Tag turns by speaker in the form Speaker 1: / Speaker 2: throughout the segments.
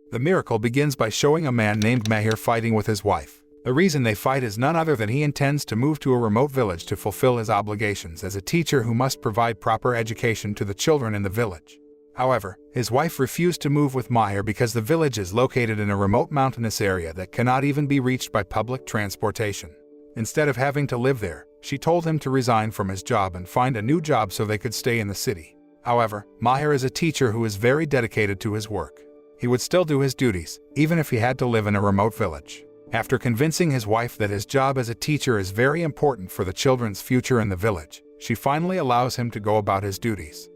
Speaker 1: The miracle begins by showing a man named Maher fighting with his wife. The reason they fight is none other than he intends to move to a remote village to fulfill his obligations as a teacher who must provide proper education to the children in the village. However, his wife refused to move with Maher because the village is located in a remote mountainous area that cannot even be reached by public transportation. Instead of having to live there, she told him to resign from his job and find a new job so they could stay in the city. However, Maher is a teacher who is very dedicated to his work. He would still do his duties, even if he had to live in a remote village. After convincing his wife that his job as a teacher is very important for the children's future in the village, she finally allows him to go about his duties.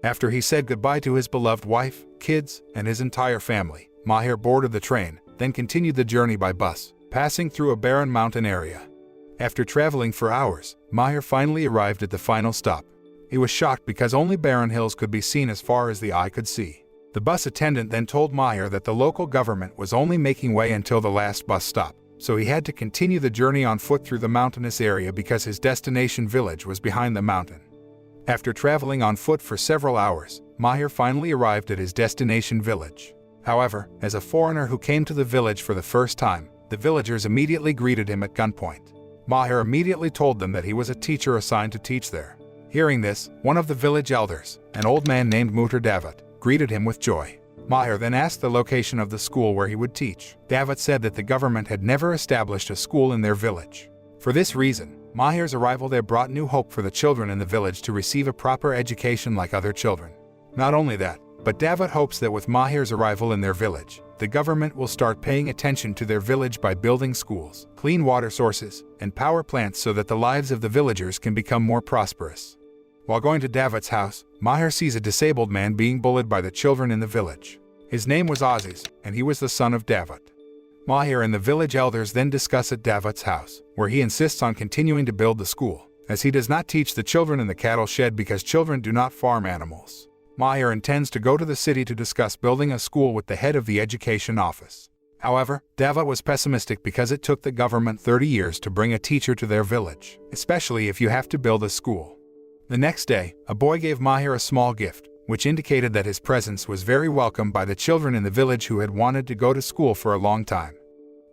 Speaker 1: After he said goodbye to his beloved wife, kids, and his entire family, Maher boarded the train, then continued the journey by bus, passing through a barren mountain area. After traveling for hours, Maher finally arrived at the final stop. He was shocked because only barren hills could be seen as far as the eye could see. The bus attendant then told Maher that the local government was only making way until the last bus stop, so he had to continue the journey on foot through the mountainous area because his destination village was behind the mountain. After traveling on foot for several hours, Maher finally arrived at his destination village. However, as a foreigner who came to the village for the first time, the villagers immediately greeted him at gunpoint. Maher immediately told them that he was a teacher assigned to teach there. Hearing this, one of the village elders, an old man named Maher, greeted him with joy. Maher then asked the location of the school where he would teach. David said that the government had never established a school in their village. For this reason, Maher's arrival there brought new hope for the children in the village to receive a proper education like other children. Not only that, but David hopes that with Maher's arrival in their village, the government will start paying attention to their village by building schools, clean water sources, and power plants so that the lives of the villagers can become more prosperous. While going to David's house, Maher sees a disabled man being bullied by the children in the village. His name was Aziz, and he was the son of David. Maher and the village elders then discuss at David's house, where he insists on continuing to build the school, as he does not teach the children in the cattle shed because children do not farm animals. Maher intends to go to the city to discuss building a school with the head of the education office. However, David was pessimistic because it took the government 30 years to bring a teacher to their village, especially if you have to build a school. The next day, a boy gave Maher a small gift, which indicated that his presence was very welcome by the children in the village who had wanted to go to school for a long time.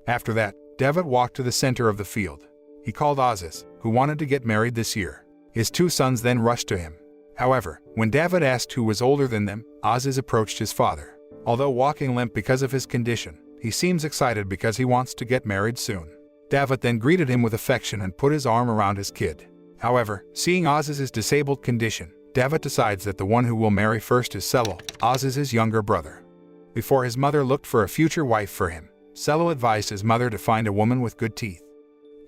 Speaker 1: After that, David walked to the center of the field. He called Aziz, who wanted to get married this year. His two sons then rushed to him. However, when David asked who was older than them, Aziz approached his father. Although walking limp because of his condition, he seems excited because he wants to get married soon. David then greeted him with affection and put his arm around his kid. However, seeing Aziz's disabled condition, David decides that the one who will marry first is Selal, Aziz's younger brother. Before his mother looked for a future wife for him, Selal advised his mother to find a woman with good teeth.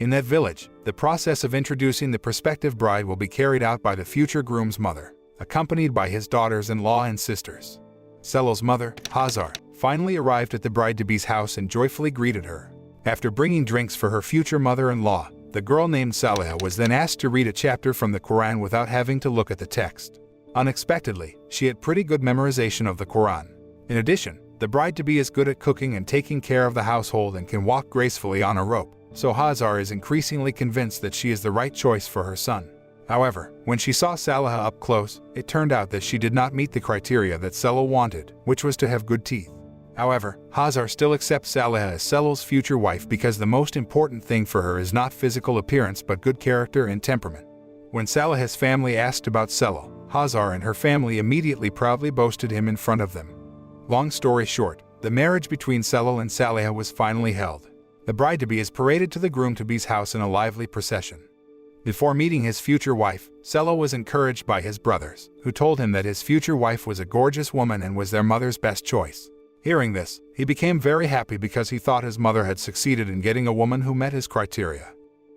Speaker 1: In that village, the process of introducing the prospective bride will be carried out by the future groom's mother, accompanied by his daughters-in-law and sisters. Selal's mother, Hazar, finally arrived at the bride-to-be's house and joyfully greeted her. After bringing drinks for her future mother-in-law, the girl named Saliha was then asked to read a chapter from the Quran without having to look at the text. Unexpectedly, she had pretty good memorization of the Quran. In addition, the bride-to-be is good at cooking and taking care of the household and can walk gracefully on a rope, so Hazar is increasingly convinced that she is the right choice for her son. However, when she saw Saliha up close, it turned out that she did not meet the criteria that Selal wanted, which was to have good teeth. However, Hazar still accepts Saliha as Selal's future wife because the most important thing for her is not physical appearance but good character and temperament. When Saliha's family asked about Selal, Hazar and her family immediately proudly boasted him in front of them. Long story short, the marriage between Selal and Saliha was finally held. The bride-to-be is paraded to the groom-to-be's house in a lively procession. Before meeting his future wife, Selal was encouraged by his brothers, who told him that his future wife was a gorgeous woman and was their mother's best choice. Hearing this, he became very happy because he thought his mother had succeeded in getting a woman who met his criteria.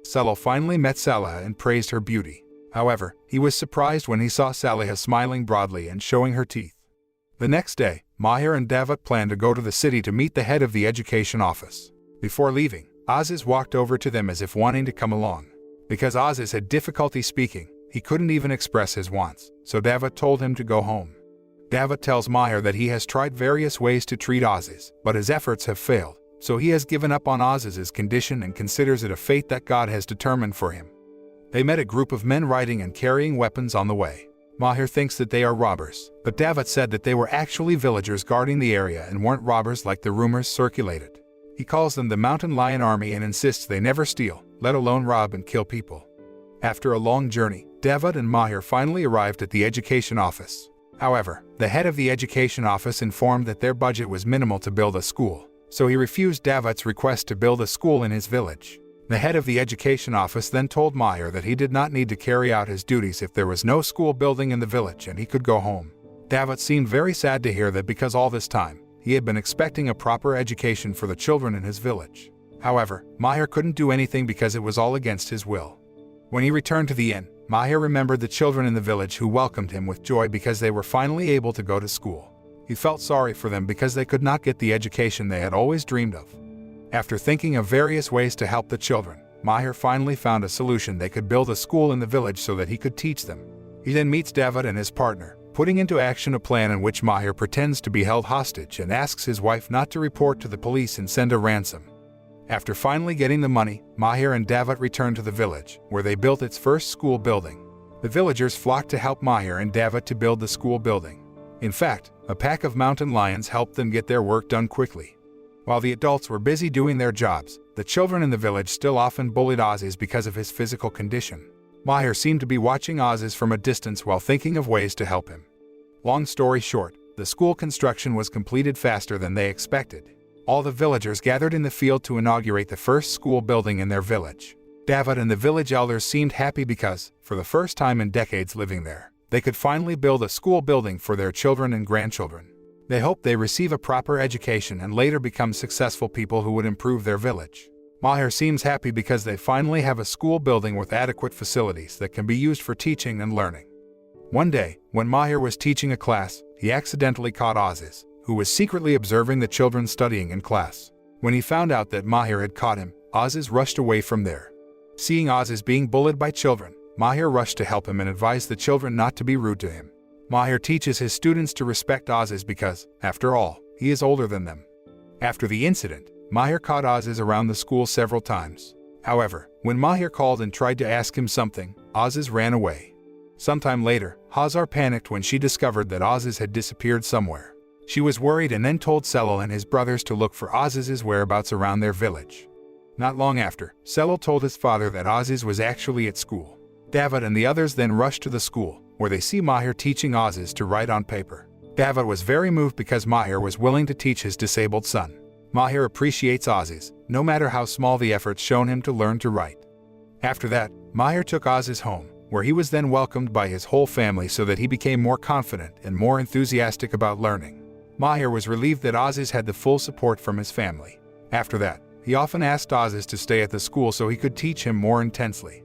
Speaker 1: Selal finally met Saliha and praised her beauty. However, he was surprised when he saw Saliha smiling broadly and showing her teeth. The next day, Maher and David planned to go to the city to meet the head of the education office. Before leaving, Aziz walked over to them as if wanting to come along. Because Aziz had difficulty speaking, he couldn't even express his wants, so David told him to go home. David tells Maher that he has tried various ways to treat Aziz, but his efforts have failed, so he has given up on Aziz's condition and considers it a fate that God has determined for him. They met a group of men riding and carrying weapons on the way. Maher thinks that they are robbers, but David said that they were actually villagers guarding the area and weren't robbers like the rumors circulated. He calls them the Mountain Lion Army and insists they never steal, let alone rob and kill people. After a long journey, David and Maher finally arrived at the education office. However, the head of the education office informed that their budget was minimal to build a school, so he refused David's request to build a school in his village. The head of the education office then told Maher that he did not need to carry out his duties if there was no school building in the village and he could go home. David seemed very sad to hear that because all this time, he had been expecting a proper education for the children in his village. However, Maher couldn't do anything because it was all against his will. When he returned to the inn, Maher remembered the children in the village who welcomed him with joy because they were finally able to go to school. He felt sorry for them because they could not get the education they had always dreamed of. After thinking of various ways to help the children, Maher finally found a solution. They could build a school in the village so that he could teach them. He then meets David and his partner, putting into action a plan in which Maher pretends to be held hostage and asks his wife not to report to the police and send a ransom. After finally getting the money, Maher and David returned to the village, where they built its first school building. The villagers flocked to help Maher and David to build the school building. In fact, a pack of mountain lions helped them get their work done quickly. While the adults were busy doing their jobs, the children in the village still often bullied Aziz because of his physical condition. Maher seemed to be watching Aziz from a distance while thinking of ways to help him. Long story short, the school construction was completed faster than they expected. All the villagers gathered in the field to inaugurate the first school building in their village. David and the village elders seemed happy because, for the first time in decades living there, they could finally build a school building for their children and grandchildren. They hoped they receive a proper education and later become successful people who would improve their village. Maher seems happy because they finally have a school building with adequate facilities that can be used for teaching and learning. One day, when Maher was teaching a class, he accidentally caught Aziz, who was secretly observing the children studying in class. When he found out that Maher had caught him, Aziz rushed away from there. Seeing Aziz being bullied by children, Maher rushed to help him and advised the children not to be rude to him. Maher teaches his students to respect Aziz because, after all, he is older than them. After the incident, Maher caught Aziz around the school several times. However, when Maher called and tried to ask him something, Aziz ran away. Sometime later, Hazar panicked when she discovered that Aziz had disappeared somewhere. She was worried and then told Selil and his brothers to look for Aziz's whereabouts around their village. Not long after, Selil told his father that Aziz was actually at school. David and the others then rushed to the school, where they see Maher teaching Aziz to write on paper. David was very moved because Maher was willing to teach his disabled son. Maher appreciates Aziz, no matter how small the efforts shown him to learn to write. After that, Maher took Aziz home, where he was then welcomed by his whole family so that he became more confident and more enthusiastic about learning. Maher was relieved that Aziz had the full support from his family. After that, he often asked Aziz to stay at the school so he could teach him more intensely.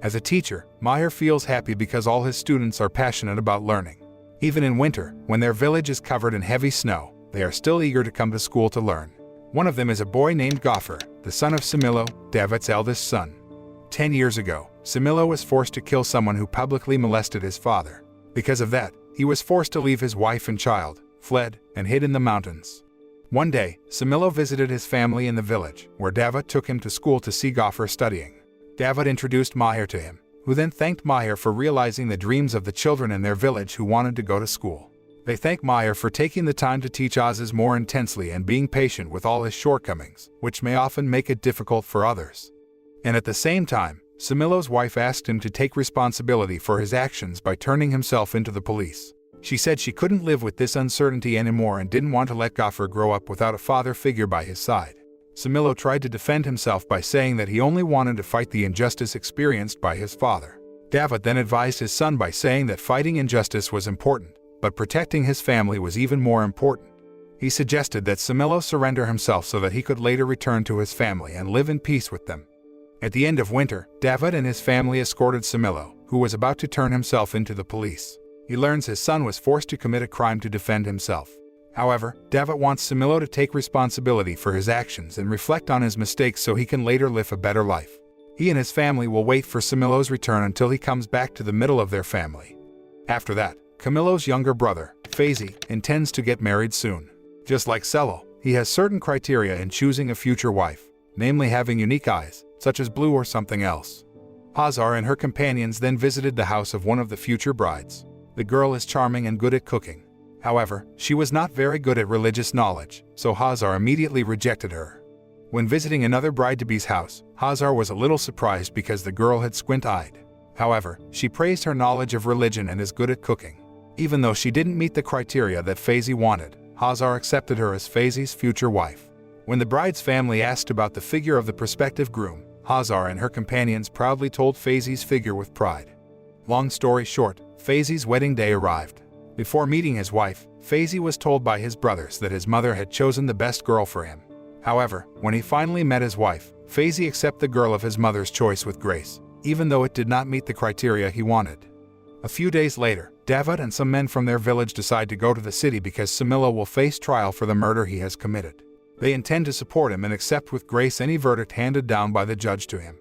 Speaker 1: As a teacher, Maher feels happy because all his students are passionate about learning. Even in winter, when their village is covered in heavy snow, they are still eager to come to school to learn. One of them is a boy named Gaffer, the son of Samilo, David's eldest son. 10 years ago, Samilo was forced to kill someone who publicly molested his father. Because of that, he was forced to leave his wife and child, fled, and hid in the mountains. One day, Samilo visited his family in the village, where David took him to school to see Gaffer studying. David introduced Maher to him, who then thanked Maher for realizing the dreams of the children in their village who wanted to go to school. They thank Maher for taking the time to teach Aziz more intensely and being patient with all his shortcomings, which may often make it difficult for others. And at the same time, Samilo's wife asked him to take responsibility for his actions by turning himself into the police. She said she couldn't live with this uncertainty anymore and didn't want to let Gaffer grow up without a father figure by his side. Samilo tried to defend himself by saying that he only wanted to fight the injustice experienced by his father. David then advised his son by saying that fighting injustice was important, but protecting his family was even more important. He suggested that Samilo surrender himself so that he could later return to his family and live in peace with them. At the end of winter, David and his family escorted Samilo, who was about to turn himself into the police. He learns his son was forced to commit a crime to defend himself. However, David wants Samilo to take responsibility for his actions and reflect on his mistakes so he can later live a better life. He and his family will wait for Samilo's return until he comes back to the middle of their family. After that, Camilo's younger brother, Faizi, intends to get married soon. Just like Selil, he has certain criteria in choosing a future wife, namely having unique eyes, such as blue or something else. Hazar and her companions then visited the house of one of the future brides. The girl is charming and good at cooking. However, she was not very good at religious knowledge, so Hazar immediately rejected her. When visiting another bride-to-be's house, Hazar was a little surprised because the girl had squint-eyed. However, she praised her knowledge of religion and is good at cooking. Even though she didn't meet the criteria that Faizi wanted, Hazar accepted her as Faizi's future wife. When the bride's family asked about the figure of the prospective groom, Hazar and her companions proudly told Faizi's figure with pride. Long story short, Faizi's wedding day arrived. Before meeting his wife, Faizi was told by his brothers that his mother had chosen the best girl for him. However, when he finally met his wife, Faizi accepted the girl of his mother's choice with grace, even though it did not meet the criteria he wanted. A few days later, David and some men from their village decide to go to the city because Samila will face trial for the murder he has committed. They intend to support him and accept with grace any verdict handed down by the judge to him.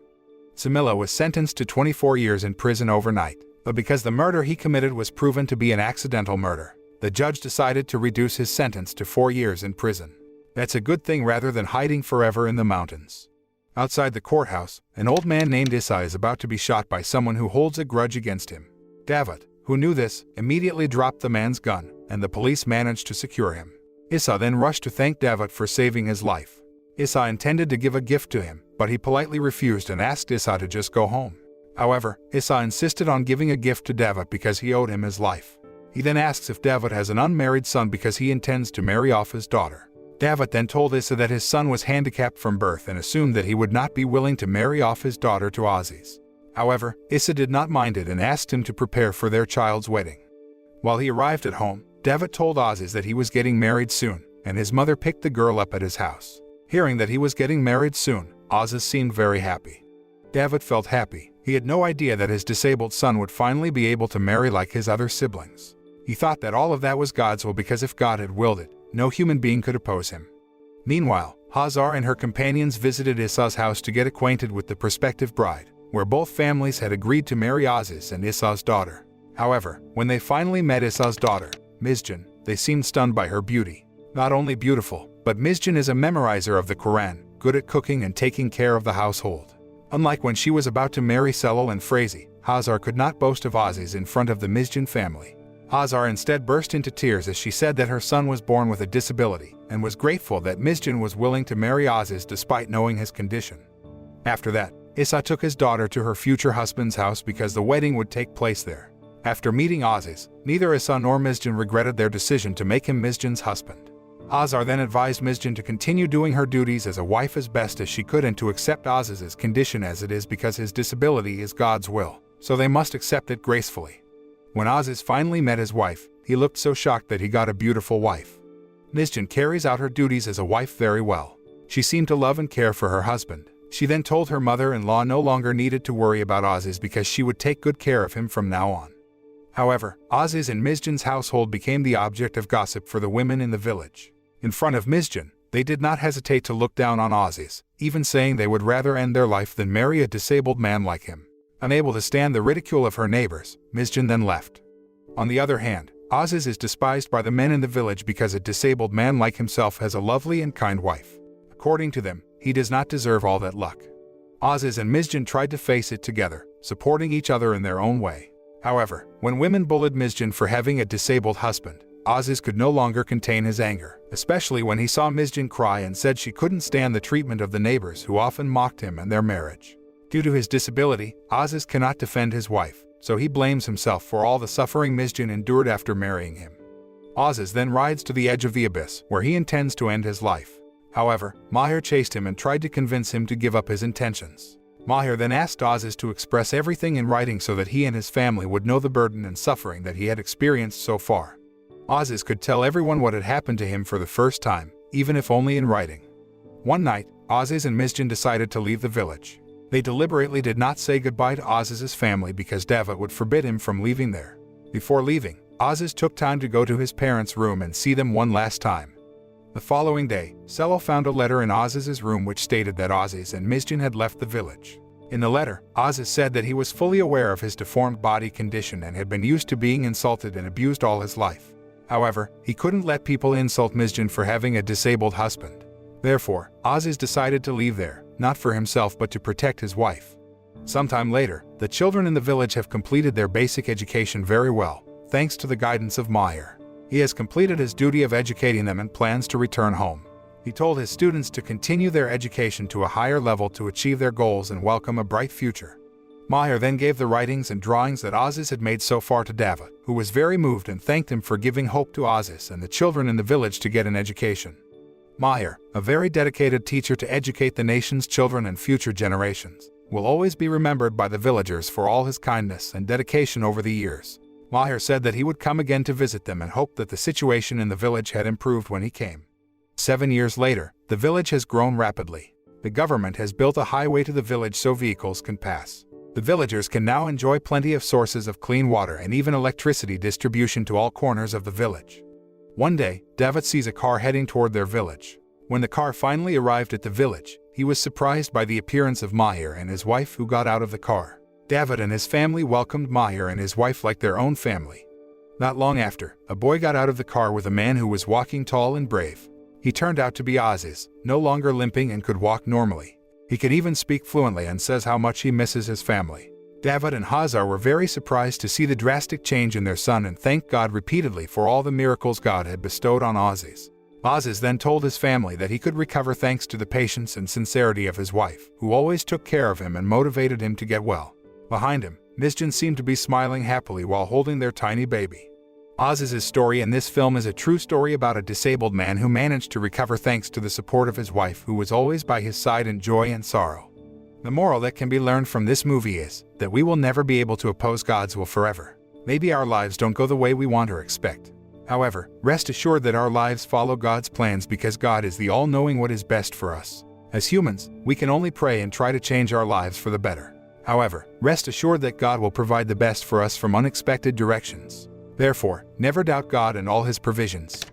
Speaker 1: Samila was sentenced to 24 years in prison overnight, but because the murder he committed was proven to be an accidental murder, the judge decided to reduce his sentence to 4 years in prison. That's a good thing rather than hiding forever in the mountains. Outside the courthouse, an old man named Issa is about to be shot by someone who holds a grudge against him. David, who knew this, immediately dropped the man's gun, and the police managed to secure him. Issa then rushed to thank David for saving his life. Issa intended to give a gift to him, but he politely refused and asked Issa to just go home. However, Issa insisted on giving a gift to David because he owed him his life. He then asks if David has an unmarried son because he intends to marry off his daughter. David then told Issa that his son was handicapped from birth and assumed that he would not be willing to marry off his daughter to Aziz. However, Issa did not mind it and asked him to prepare for their child's wedding. While he arrived at home, David told Aziz that he was getting married soon, and his mother picked the girl up at his house. Hearing that he was getting married soon, Aziz seemed very happy. David felt happy. He had no idea that his disabled son would finally be able to marry like his other siblings. He thought that all of that was God's will because if God had willed it, no human being could oppose him. Meanwhile, Hazar and her companions visited Issa's house to get acquainted with the prospective bride, where both families had agreed to marry Aziz and Issa's daughter. However, when they finally met Issa's daughter, Mizjan, they seemed stunned by her beauty. Not only beautiful, but Mizjan is a memorizer of the Quran, good at cooking and taking care of the household. Unlike when she was about to marry Selal and Faizi, Hazar could not boast of Aziz in front of the Mizjan family. Hazar instead burst into tears as she said that her son was born with a disability and was grateful that Mizjan was willing to marry Aziz despite knowing his condition. After that, Issa took his daughter to her future husband's house because the wedding would take place there. After meeting Aziz, neither Issa nor Mizjan regretted their decision to make him Mizjan's husband. Hazar then advised Mizjan to continue doing her duties as a wife as best as she could and to accept Aziz's condition as it is because his disability is God's will, so they must accept it gracefully. When Aziz finally met his wife, he looked so shocked that he got a beautiful wife. Mizjan carries out her duties as a wife very well. She seemed to love and care for her husband. She then told her mother-in-law no longer needed to worry about Aziz because she would take good care of him from now on. However, Aziz and Mizjan's household became the object of gossip for the women in the village. In front of Mizjan, they did not hesitate to look down on Aziz, even saying they would rather end their life than marry a disabled man like him. Unable to stand the ridicule of her neighbors, Mizjan then left. On the other hand, Aziz is despised by the men in the village because a disabled man like himself has a lovely and kind wife. According to them, he does not deserve all that luck. Aziz and Mizjan tried to face it together, supporting each other in their own way. However, when women bullied Mizjan for having a disabled husband, Aziz could no longer contain his anger, especially when he saw Mizjan cry and said she couldn't stand the treatment of the neighbors who often mocked him and their marriage. Due to his disability, Aziz cannot defend his wife, so he blames himself for all the suffering Mizjan endured after marrying him. Aziz then rides to the edge of the abyss, where he intends to end his life. However, Maher chased him and tried to convince him to give up his intentions. Maher then asked Aziz to express everything in writing so that he and his family would know the burden and suffering that he had experienced so far. Aziz could tell everyone what had happened to him for the first time, even if only in writing. One night, Aziz and Mizjan decided to leave the village. They deliberately did not say goodbye to Aziz's family because David would forbid him from leaving there. Before leaving, Aziz took time to go to his parents' room and see them one last time. The following day, Selal found a letter in Aziz's room which stated that Aziz and Mizjan had left the village. In the letter, Aziz said that he was fully aware of his deformed body condition and had been used to being insulted and abused all his life. However, he couldn't let people insult Mizjan for having a disabled husband. Therefore, Aziz decided to leave there, not for himself but to protect his wife. Sometime later, the children in the village have completed their basic education very well, thanks to the guidance of Maher. He has completed his duty of educating them and plans to return home. He told his students to continue their education to a higher level to achieve their goals and welcome a bright future. Maher then gave the writings and drawings that Aziz had made so far to David, who was very moved and thanked him for giving hope to Aziz and the children in the village to get an education. Maher, a very dedicated teacher to educate the nation's children and future generations, will always be remembered by the villagers for all his kindness and dedication over the years. Maher said that he would come again to visit them and hoped that the situation in the village had improved when he came. 7 years later, the village has grown rapidly. The government has built a highway to the village so vehicles can pass. The villagers can now enjoy plenty of sources of clean water and even electricity distribution to all corners of the village. One day, David sees a car heading toward their village. When the car finally arrived at the village, he was surprised by the appearance of Maher and his wife who got out of the car. David and his family welcomed Maher and his wife like their own family. Not long after, a boy got out of the car with a man who was walking tall and brave. He turned out to be Aziz, no longer limping and could walk normally. He could even speak fluently and says how much he misses his family. David and Hazar were very surprised to see the drastic change in their son and thanked God repeatedly for all the miracles God had bestowed on Aziz. Aziz then told his family that he could recover thanks to the patience and sincerity of his wife, who always took care of him and motivated him to get well. Behind him, Misjan seemed to be smiling happily while holding their tiny baby. Aziz's story in this film is a true story about a disabled man who managed to recover thanks to the support of his wife, who was always by his side in joy and sorrow. The moral that can be learned from this movie is that we will never be able to oppose God's will forever. Maybe our lives don't go the way we want or expect. However, rest assured that our lives follow God's plans because God is the all-knowing what is best for us. As humans, we can only pray and try to change our lives for the better. However, rest assured that God will provide the best for us from unexpected directions. Therefore, never doubt God and all His provisions.